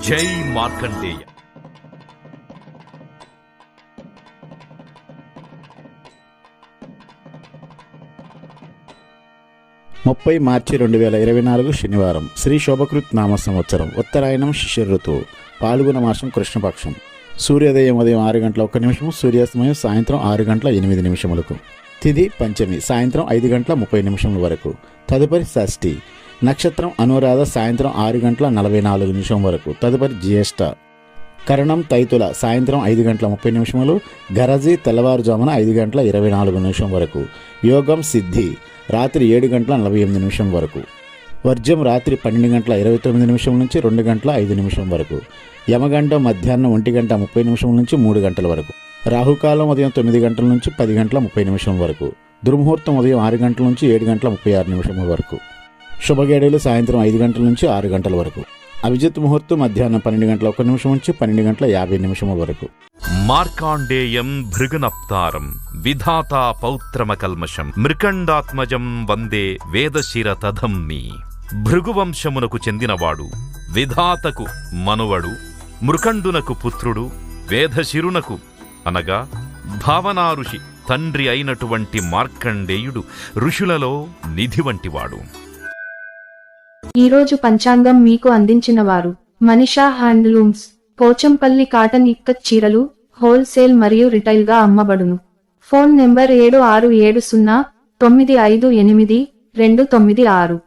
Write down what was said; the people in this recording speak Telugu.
జై మార్కండేయ. మార్చి 2024 శనివారం. శ్రీ శోభకృత్ నామ సంవత్సరం. ఉత్తరాయణం శిశిర ఋతువు. పాల్గొన మాసం కృష్ణపక్షం. సూర్యోదయం ఉదయం 6:01, సూర్యాస్తమయం సాయంత్రం 6:08. తిథి పంచమి సాయంత్రం 5:30 వరకు. తదుపరి షష్ఠి. నక్షత్రం అనురాధ సాయంత్రం 6:44 వరకు. తదుపరి జ్యేష్ఠ. కరణం తైతుల సాయంత్రం 5:30. గరజి తెల్లవారుజామున 5:24 వరకు. యోగం సిద్ధి రాత్రి 7:48 వరకు. వర్జ్యం రాత్రి 12:29 నుంచి 2:05 వరకు. యమగండం మధ్యాహ్నం 1:30 నుంచి 3 గంటల వరకు. రాహుకాలం ఉదయం 9 గంటల నుంచి 10:30 వరకు. దుర్ముహూర్తం ఉదయం 6 గంటల నుంచి 7:36 వరకు. శుభగేడలు సాయంత్రం 5 గంటల నుంచి 6 గంటల వరకు. అభిజిత్ ముహూర్తం మధ్యాహ్నం 12:01 నుంచి 12:50 వరకు. మార్కాండేయం భృగునప్తారం విధాతా పౌత్రమకల్మషం మృకండాత్మజం వందే వేదశిర తధమ్మి. భృగువంశమునకు చెందినవాడు, విధాతకు మనువడు, మృకండునకు పుత్రుడు, వేదశిరునకు అనగా భావనా ఋషి తండ్రి అయినటువంటి మార్కండేయుడు ఋషులలో నిధి వంటివాడు. ఈరోజు పంచాంగం మీకు అందించిన వారు మనీషా హ్యాండ్లూమ్స్. పోచంపల్లి కాటన్ ఇక్కత్ చీరలు హోల్సేల్ మరియు రిటైల్ గా అమ్మబడును. Phone number 7670958296.